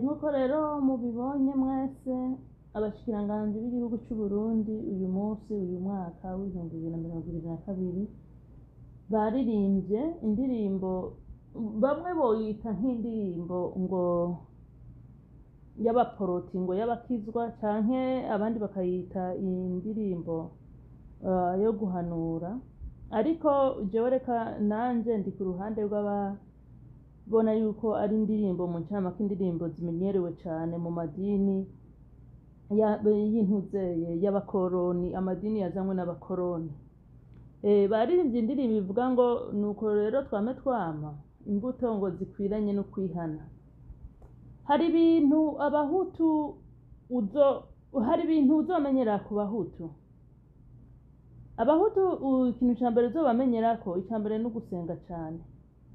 nk'uko rero mubibonye mwese abashikiranganji b'igihugu c'u Burundi uyu munsi uyu mwaka w'ibihumbi 2022 baririmbye indirimbo bamwe boyita nk'indirimbo ngo y'abaporoti ngo y'abakizwa canke abandi bakayita indirimbo yo guhanura, ariko jewe reka nanje ndi ku ruhande rw'ababona yuko ari indirimbo mu ncamake indirimbo zimenyerewe cane mu madini y'intuzeye y'abakoroni, amadini yazanywe n'abakoroni. Baririmbye indirimbo ivuga ngo nuko rero twame twama imbuto ngo zikwiranye no kwihana. Hari ibintu abahutu uzomenyera ku bahutu. Abahutu ikintu ca mbere uzobamenyerako ica mbere no gusenga cane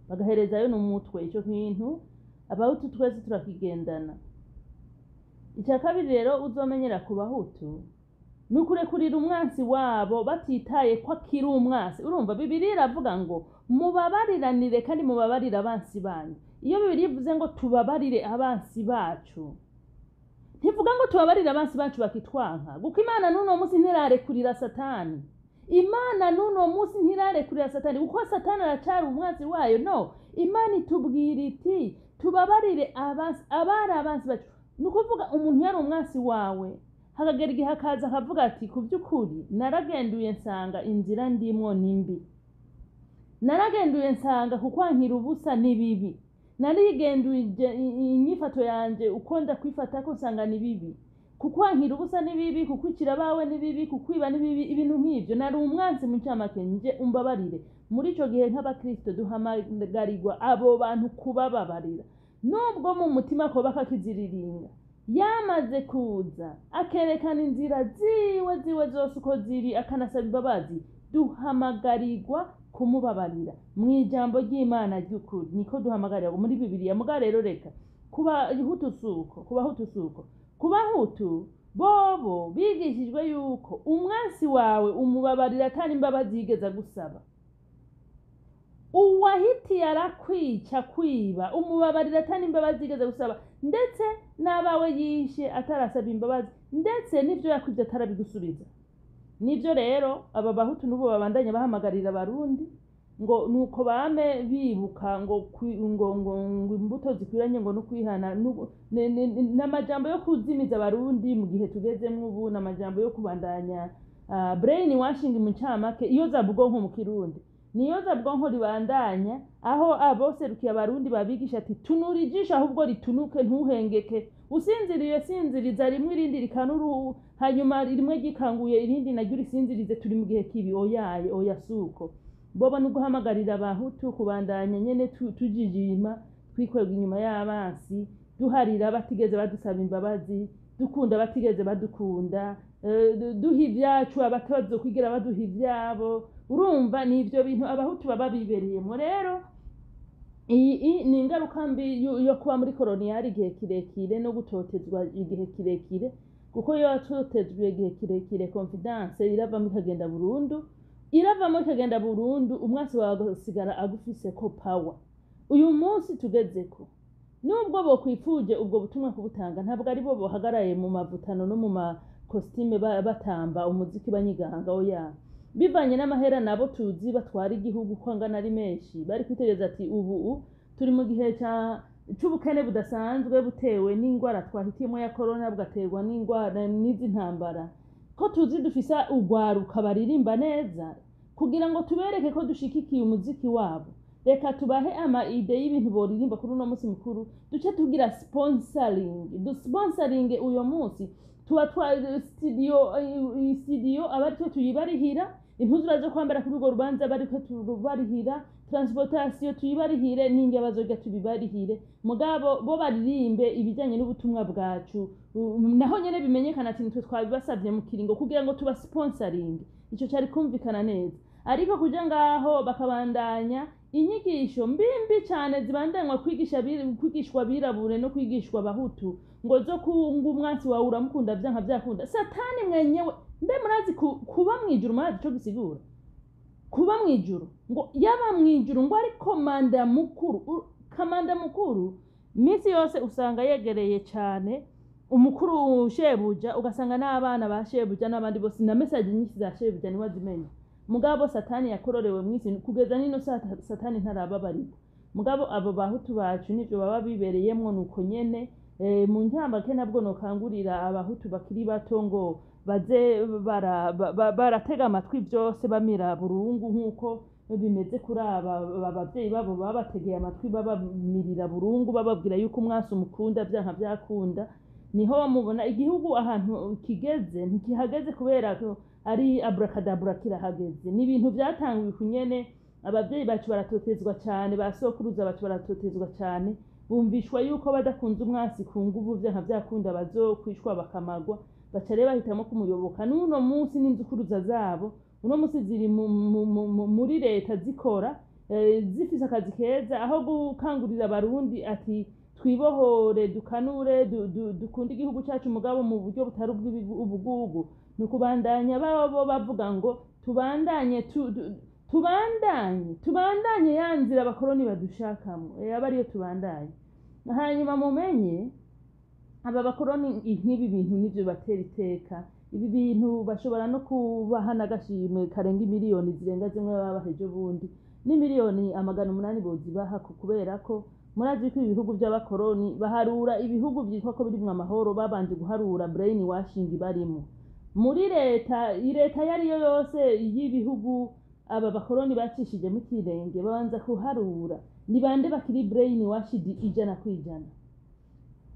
bagaherezayo n'umutwe, ico kintu abahutu twese turakigendana. Ica kabiri rero uzomenyera ku bahutu nukurekurira umwansi wabo batitaye ko akiri umwansi. Urumva Bibiliya iravuga ngo mubabariranire kandi mubabarire abansi banyu. Iyo Bibiliya ivuze ngo tubabarire abansi bacu ntivuga ngo tubabarire abansi bacu bakitwanka, kuko Imana n'uno munsi ntirarekurira Satani. Imana n'uno munsi ntirarekurira Satani kuko Satani aracari umwansi wayo. No, Imana itubwira iti tubabarire abari abansi bacu. Nukuvuga umuntu yari umwansi wawe hakagera igihe akaza akavuga ati ku by'ukuri naragenduye nsanga inzira ndimwo nimbi, naragenduye nsanga kukwankira ubusa ni bibi, narigenduye inyifato yanje uko ndakwifata ko nsanga ni bibi, kukwankira ubusa ni bibi, kukwicira bawe ni bibi, kukwiba ni bibi, ibintu nk'ivyo. Nari umwansi mu ncamake, nje umbabarire. Muri ico gihe nk'abakristo duhamagarirwa abo bantu kubababarira, nubwo mu mutima ko bakakiziriringa. Yamaze kuza akerekana inzira ziwe zose uko ziri, akanasaba imbabazi, duhamagarirwa kumubabarira mw'ijambo ry'Imana ry'ukuri. Niko duhamagarirwa muri Bibiliya. Muga rero reka kubahutu suko kubahutu bobo bigishijwe yuko umwansi wawe umubabarira atari imbabazi yigeza gusaba. Uwahitiye arakwica kwiba umubabarira atari imbabazi yigeze gusaba, ndetse n'abawe yishe atarasaba imbabazi, ndetse n'ivyo yakwivye atarabigusubiza. Nivyo rero aba bahutu nubo babandanya bahamagarira abarundi ngo nuko bame bibuka ngo imbuto zikwiranye ngo no kwihana. N'amajambo yo kuzimiza abarundi mu gihe tugezemwo ubu, n'amajambo yo kubandanya brain washing mu ncamake. Iyo zabugonko mu Kirundi niyo zabugonko ribandanya, aho aboserukiye abarundi babigisha ati tunura ijisho ahubwo ritunuke ntuhengeke, usinziriye sinziriza rimwe irindi rikanuru, hanyuma rimwe gikanguye irindi naryo risinzirize, turi mu gihe kibi. Oya suko boba no guhamagarira abahutu kubandanya nyene tujijima, twikwega inyuma y'abansi, duharira batigeze badusaba imbabazi, dukunda batigeze badukunda, duha ivyacu abatazo kwigira baduha ivyabo. Urumva ni ivyo bintu abahutu baba bibereyemo. Rero iyi ni ingaruka mbi yo kuba muri koloniali igihe kirekire no gutotezwa igihe kirekire, kuko iyo watotezwe igihe kirekire confidence iravamo ikagenda burundu, umwasi wawe agasigara agufise ko power. Uyu munsi tugezeko nubwo bokwifuje ubwo butumwa kubutanga, ntabwo ari bo bohagaraye mu mavutano no mu makostime batamba umuziki banyiganga. Oya, bivanye n'amahera nabo tuzi batwara igihugu ko angana ari menshi, bari kwitegereza ati ubu turi mu gihe c'ubukene budasanzwe butewe n'ingwara twahitiyemo ya corona, bugaterwa n'ingwara n'izi ntambara, ko tuzi dufise ugwaruka baririmba neza. Kugira ngo tubereke ko dushikikiye umuziki wabo, reka tubahe ide y'ibintu boririmba kuri uno munsi mukuru, duce tugira sponsoring uyo munsi. Tuba studio abaritwe tuyibarihira, impuzu bazo kwambara kuri urwo rubanza bariko turubarihira, transportation tuyibarihire, n'inge bazoga tubibarihire. Mugabo bo baririmbe ibijanye n'ubutumwa bwacu, naho nyene bimenyekana ati nitwe twabibasavye mu kiringo kugira ngo tuba sponsoring. Ico cari kumvikana neza, ariko kuja ngaho bakabandanya inyigisho mbimbi cane zibandanywa kwigishwa birabure no kwigishwa abahutu ngo zo kunga umwansi wawe uramukunda vyanka vyakunda. Satani mwenyewe mbe murazi kuba mwijuru, murazi ico gisigura kuba mwijuru? Ngo yaba mwijuru ngo ari komanda mukuru iminsi yose usanga yegereye cyane umukuru shebuja, ugasanga n'abana ba shebuja n'abandi bose na message nyinshi za shebuja niwe azimenya. Mugabo satani yakororewe mwisi kugeza nino satani ntarababarira. Mugabo abo bahutu bacu nivyo baba bibereyemwo nuko nyene. Mu ntambake nabwo nokangurira abahutu bakiri bato ngo baze baratega amatwi byose bamira burungu nkuko bimeze kuri abavyeyi babo babategeye amatwi babamirira burungu bababwira yuko umwasi umukunda byanka byakunda. Niho mubona igihugu ahantu kigeze ntikihageze kubera ko ari abracadabra kirahageze. Ni ibintu byatanguye kunyene abavyeyi bacu baratotezwa cyane, basokuruza bacu baratotezwa cyane, bumvishwa yuko badakunze umwasi ku nguvu byanka byakunda bazokwishwa bakamagwa, bacare bahitamo kumuyoboka. N'uno munsi n'inzukuruza zabo uno munsi ziri muri leta zikora zifise akazi keza aho gukangurira abarundi ati twibohore dukanure dukunda igihugu cyacu mugabo mu buryo butari ubw'ubugugu. Nukubandanya babo bavuga ngo tubandanye yanzira abakoroni badushakamo aba ariyo tubandanye. Hanyuma mumenye aba bakoroni nk'ibi bintu nivyo batera iteka. Ibi bintu bashobora no kubaha n'agashimwe karenga miliyoni zirenga zimwe babaheje bundi ni miliyoni 800 bozibaha kubera ko murazi ko ibihugu by'abakoroni baharura ibihugu byitwa ko birimwe amahoro babanje guharura brain washing barimo muri leta yari yo yose y'ibihugu aba bakoroni bacishije mu kirenge babanza kuharura ni bande bakiri brain washed 100%.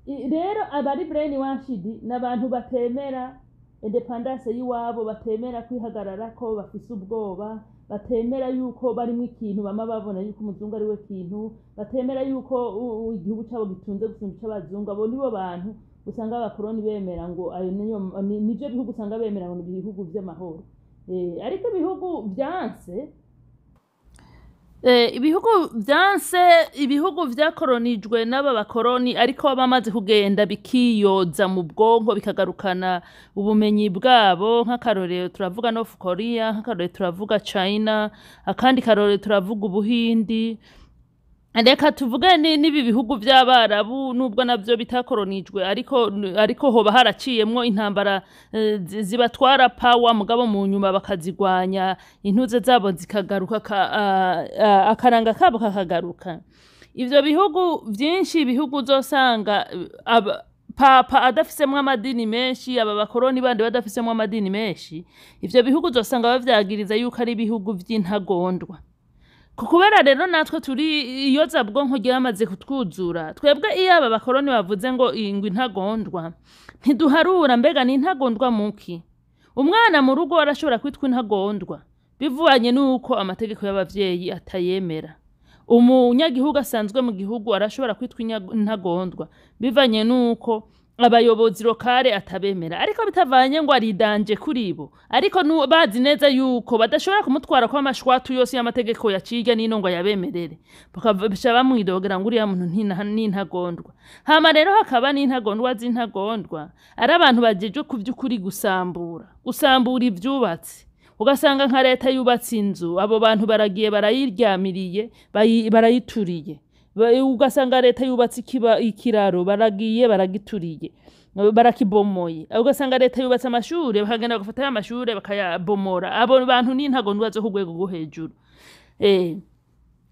Rero abari brain washed n'abantu batemera independence yiwabo, batemera kwihagarara ko bafise ubwoba, batemera yuko barimo ikintu bama babona yuko umuzungu ari we kintu, batemera yuko igihugu cyabo gitunze gusumba cy'abazungu. Abo nibo bantu usanga abakoroni bemera ngo ayo nivyo bihugu usanga bemera ngo ibihugu by'amahoro. Ariko ibihugu vyakoronijwe n'aba bakoroni ariko bamaze kugenda bikiyoza mu bwonko bikagarukana ubumenyi bwabo. Nk'akarorero turavuga North Korea, nk'akarorero turavuga China, akandi karorero turavuga Ubuhindi. Reka tuvuge n'ibi bihugu by'abarabu nubwo navyo bitakoronijwe ariko hoba haraciyemwo intambara zibatwara power mugabo mu nyuma bakazigwanya intuze zabo zikagaruka akaranga kabo kakagaruka. Ivyo bihugu byinshi ibihugu uzosanga papa adafisemwe amadini menshi, aba bakoroni bandi badafisemwe amadini menshi, ivyo bihugu uzosanga bavyagiriza yuko ari ibihugu vy'intagondwa. Kukubera rero natwe turi iyoza bwonko ryamaze kutwuzura. Twebwe iyo aba bakoroni bavuze ngo ingwe intagondwa ntiduharura mbega ni intagondwa muki. Umwana mu rugo arashobora kwitwa intagondwa bivanye nuko amategeko y'abavyeyi atayemera. Umunyagihugu asanzwe mu gihugu arashobora kwitwa intagondwa bivanye nuko abayobozi lokale atabemera. Ariko bitavanye ngo aridanje kuri bo, ariko bazi neza yuko badashobora kumutwara kwa mashwatu yose y'amategeko yaciga nino ngo yabemerere, bakabasha bamwidogera ngo uriya muntu n'intagondwa. Hama rero hakaba n'intagondwa z'intagondwa ari abantu bajeje kuvyukuri gusambura ivyubatse. Ugasanga nka leta yubatse inzu, abo bantu baragiye barayiryamiriye barayituriye. Ugasanga leta yubatse ikiraro baragiye baragituriye barakibomoye. Ugasanga leta yubatse amashure bakagenda bagafata amashure bakayabomora. Abo bantu n'intagondwa zo kugwego rwo hejuru.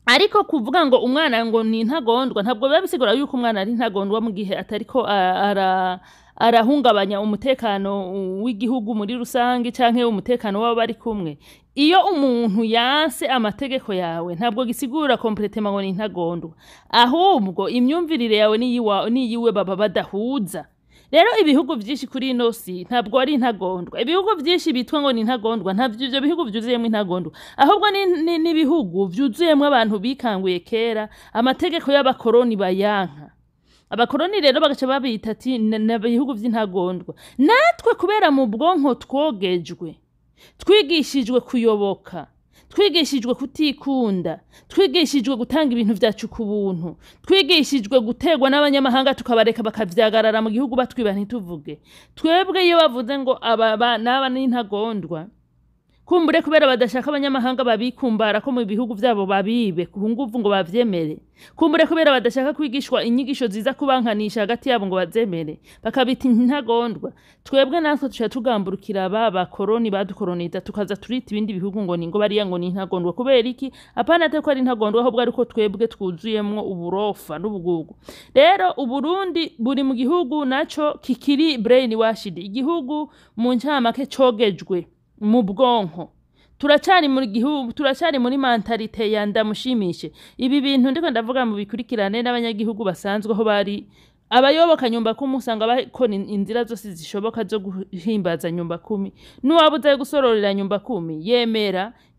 Ariko kuvuga ngo umwana ngo ni intagondwa ntabwo biba bisigura yuko umwana ari intagondwa mu gihe atariko arahungabanya umutekano w'igihugu muri rusange canke umutekano w'abo bari kumwe. Iyo umuntu yanse amategeko yawe ntabwo gisigura completely ngo ni intagondwa, ahubwo imyumvirire yawe niyiwe baba badahuza. Rero ibihugu byinshi kuri ino si ntabwo ari intagondwa. Ibihugu byinshi bitwa ngo ni intagondwa ntabyo ivyo bihugu byuzuyemo intagondwa, ahubwo ni bihugu byuzuyemo abantu bikanguye kera amategeko y'abakoroni bayanka. Abakoroni rero bagaca babita ati n'abihugu by'intagondwa. Natwe kubera mu bwonko twogejwe, twigishijwe kuyoboka, twigishijwe kutikunda, twigishijwe gutanga ibintu byacu ku buntu, twigishijwe gutegwa n'abanyamahanga tukabareka bakavyagarara mu gihugu batwiba ntituvuge. Twebwe iyo bavuze ngo aba n'intagondwa kumbure kubera badashaka abanyamahanga babikumbara ko mu bihugu vyabo babibe ku nguvu ngo bavyemere, kumbure kubera badashaka kwigishwa inyigisho ziza kubankanisha hagati yabo ngo bazemere bakabita intagondwa. Twebwe natwe tuca tugamburukira baba koroni badukoroniza tukaza turita ibindi bihugu ngo ningo bariya ngo ni intagondwa. Kubera iki? Apana te ko ari intagondwa ahubwo ariko twebwe twuzuyemwo uburofa n'ubugugu. Rero Uburundi buri mu gihugu naco kikiri brainwashed, igihugu mu ncamake cogejwe mu bwonko. Turacari muri gihugu, turacari muri mentalite ya ndamushimishe. Ibi bintu ndiko ndavuga mu bikurikirane n'abanyagihugu basanzwe aho bari abayoboka nyumba kumi usanga bakora inzira zose zishoboka zo guhimbaza nyumba kumi. Nuwabuze gusororera nyumba kumi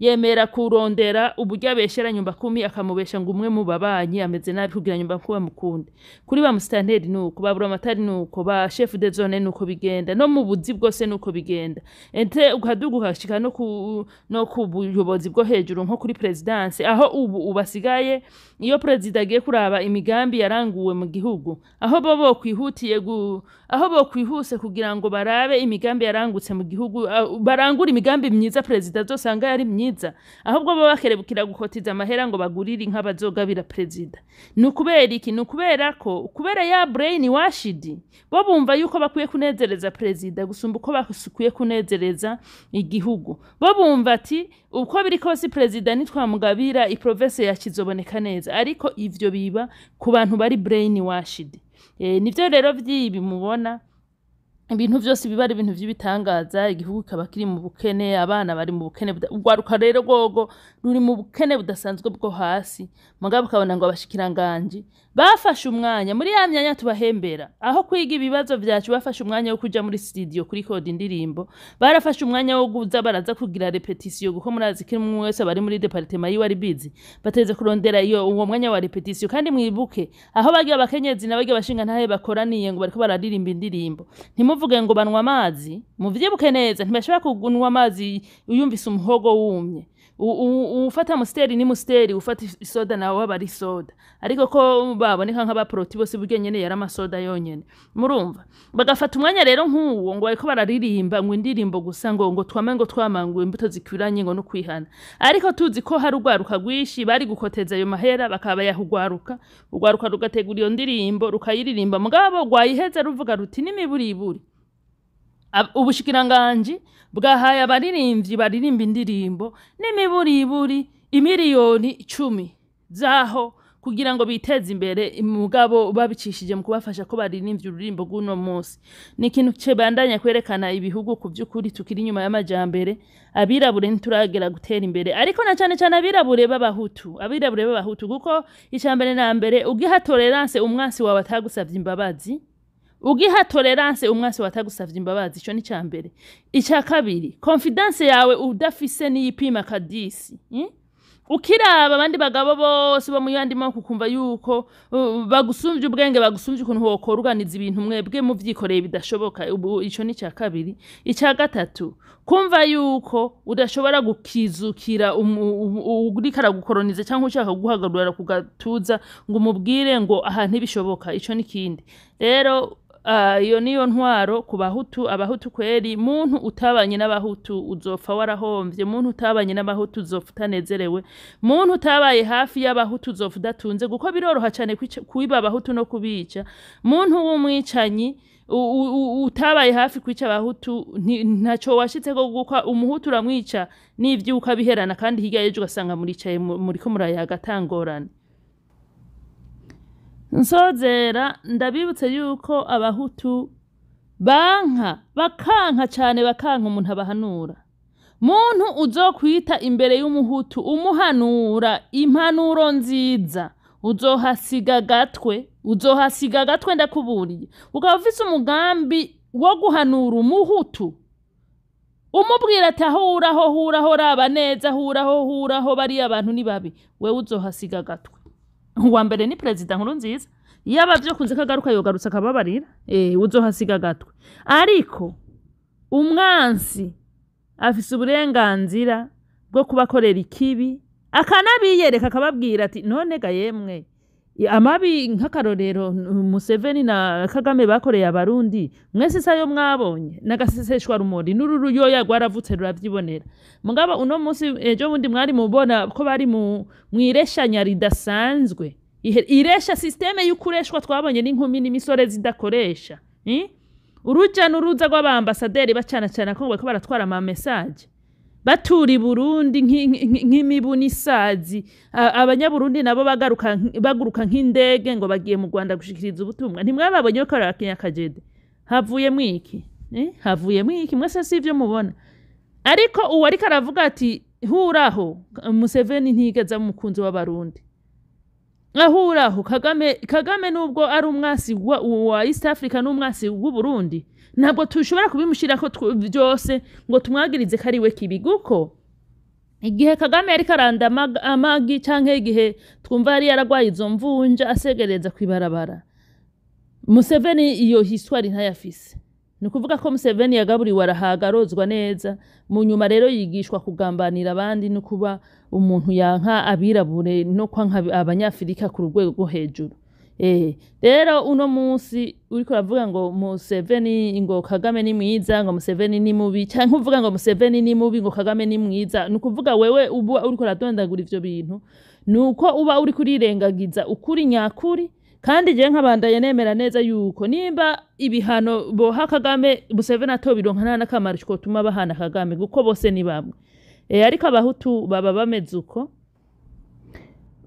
yemera kurondera uburyo abeshera nyumba kumi akamubesha ngo umwe mu babanyi ameze nabi kugira nyumba kuba mukunde. Kuri ba mustanteri nuko babura amatari nuko ba chef de zone nuko bigenda no mu buzi bwose nuko bigenda. Ente ukadugu hashika no ku buyobozi bwo hejuru nko kuri presidence aho ubu ubasigaye iyo president agiye kuraba imigambi yaranguwe mu gihugu aho bo kwihutiye aho bo kwihuse kugira ngo barabe imigambi yarangutse mu gihugu barangura imigambi myiza president zosanga yari myiza ahubwo bo bakerebukira gukotiza amahera ngo bagurire inka bazogabira president. Nukubera iki? Nukubera ko kubera ya brain washidi bo bumva yuko bakwiye kunezereza president gusumba uko bakwiye kunezereza igihugu. Bo bumva ati uko biri kose president nitwamugabira iprovince yakizoboneka neza, ariko ivyo biba ku bantu bari brain washidi. Nivyo rero vyibi mubona ibintu vyose biba ari ibintu vy'ibitangaza, igihugu kaba kiri mu bukene, abana bari mu bukene, ugwaruka rero gogo ruri mu bukene budasanzwe bwo hasi. Mugabo kabona ngo abashikiranganje bafashe umwanya muri ya myanya tubahembera aho kwiga ibibazo vyacu, bafashe umwanya wo kuja muri studio kuri code indirimbo, barafashe umwanya wo guza baraza kugira repetition guko murazi kiri umwe wese bari muri departement yiwe ari busy bateze kurondera iyo uwo mwanya wa repetition. Kandi mwibuke aho bagiye abakenyezi nabagiye bashinga ntahe bakoraniye ngo bariko bararirimba indirimbo, ntimuvuge ngo banwa amazi, muvyibuke neza ntibashobora kugunwa amazi uyumvise umuhogo wumye. Ufata musteri ni musteri, ufata isoda nawe wabari soda, ariko ko baboneka nk'abaproti bose burya nyene yari amasoda yonyene. Murumva bagafata umwanya rero nk'uwo ngo bariko bararirimba ngo indirimbo gusa ngo twamangwe imbuto zikwiranye ngo no kwihana, ariko tuzi ko hari ugwaruka gwishi bari gukoteza ayo mahera bakaba yahugwaruka rugategura iyo ndirimbo rukayiririmba, mugabo gwayiheza ruvuga ruti n'imiburiburi ubushikiranganje bwahaye abaririmbyi baririmba indirimbo n'imiburiburi imiliyoni 10 zaho kugira ngo biteze imbere, mugabo babicishije mu kubafasha ko baririmbye ururimbo guno munsi. Ni ikintu cebandanya kwerekana ibihugu ku by'ukuri tukiri inyuma y'amajambere, abirabure nturagera gutera imbere, ariko na cyane cyane abirabure b'abahutu kuko icambere na mbere ugiha tolerance umwansi wawe atagusavye imbabazi, ugiha tolerance umwasi watagusavye imbabazi, ico ni cambere. Ica kabiri, confidence yawe udafise niyipima kadisi. Ukiraba abandi bagabo bose bo muyandi mako kumva yuko bagusumvye ubwenge, bagusumvye ukuntu wokora uganiza ibintu mwebwe muvyikoreye bidashoboka, ico ni ca kabiri. Ica gatatu, kumva yuko udashobora gukizukira urikara gukoroniza cyangwa ushaka guhagarura kugatuza ngo umubwire ngo aha ntibishoboka, ico ni kindi. Rero iyo niyo ntwaro ku bahutu. Abahutu kweri, muntu utabanye n'abahutu uzopfa warahomvye, muntu utabanye n'abahutu uzopfa utanezerewe, muntu utabaye hafi y'abahutu uzopfa udatunze, kuko biroroha cyane kwiba abahutu no kubica. Muntu w'umwicanyi utabaye hafi kwica abahutu ntaco washitseko, guko umuhutu uramwica n'ivyuka biherana, kandi hirya yejo ugasanga muricaye muriko murayaga atangorane. Nsozera ndabibutse yuko abahutu bakanka cyane, bakanka umuntu abahanura. Muntu uzokwita imbere y'umuhutu umuhanura impanuro nziza, uzohasiga gatwe ndakuburiye. Ukaba ufise umugambi wo guhanura umuhutu, umubwira ati huraho raba neza, huraho bari abantu ni babi, wewe uzohasiga gatwe. Uwa mbere ni President Nkurunziza, yaba byo kunze kagaruka yogarutse akababarira, uzohasiga gatwe. Ariko umwansi afise uburenganzira bwo kubakorera ikibi, akanabiyereka akababwira ati none ga yemwe amabi nk'akarorero Museveni na Kagame bakoreye abarundi mwese sayo mwabonye nagaseseshwa rumori n'uruyoya rwaravutse ruravyibonera mugabo uno munsi ejo bundi mwari mubona ko bari mu ireshanya ridasanzwe iresha systeme y'ukureshwa twabonye n'inkumi n'imisore zidakoresha uruja n'uruza rw'abambasaderi bacana cyane ko bariko baratwara ama message baturi Burundi nk'imibu n'isazi abanyaburundi nabo baguruka nk'indege ngo bagiye mu Rwanda gushikiriza ubutumwa ntimwababonye ko Kenya Kajede havuye mwiki mwese sivyo mubona ariko uwo ariko aravuga ati huraho Museveni ntigeza mu mukunzi w'abarundi ahuraho Kagame nubwo ari umwasi wa East Africa n'umwasi w'u Burundi ntabwo tushobora kubimushirako byose ngo tumwagirize kari we kibi guko igihe Kagame yari karanda amagi canke igihe twumva yari yaragwaye izo mvunja asegereza kwibarabara Museveni iyo histoire ntayafise nukuvuga ko Museveni yagaburiwe arahagarozwa neza mu nyuma rero yigishwa kugambanira abandi no kuba umuntu yanka abirabure no kwanka abanyafrika ku rwego rwo hejuru rero uno munsi uriko ravuga ngo Museveni ngo Kagame ni mwiza ngo Museveni ni mubi cyangwa uvuga ngo Museveni ni mubi ngo Kagame ni mwiza nukuvuga wewe uba uriko radondagura ivyo bintu nuko uba uri kurirengagiza ukuri nyakuri kandi je nk'abandaye nemera neza yuko nimba ibihano boha Kagame Museveni atobironka nta nakamaro ko tuma bahana Kagame guko bose ni bamwe ariko abahutu baba bameze uko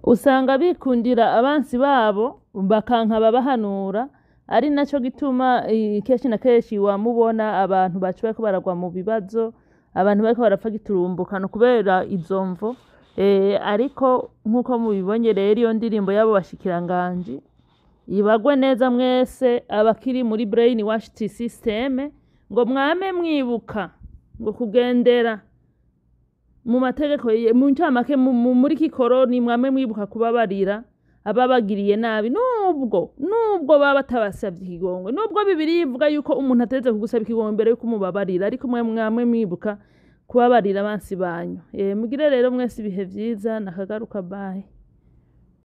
usanga bikundira abansi babo bakanka babahanura ari naco gituma keshi na keshi wamubona abantu bacuye ko baragwa mu bibazo abantu bariko barapfa giturumbukano kubera izomvo ariko nkuko mubibonye rero iyo ndirimbo yabo bashikiranganje ibagwe neza mwese abakiri muri brain wash system ngo mwame mwibuka ngo kugendera mu mategeko mu ncamake muri kikoroni mwame mwibuka kubabarira ababagiriye nabi nubwo baba batabasavye ikigongwe nubwo bibiri ivuga yuko umuntu ateze kugusaba ikigongwe mbere yuko umubabarira ariko mwame mwibuka kubabarira abansi banyu mugire rero mwese ibihe vyiza nakagaruka bye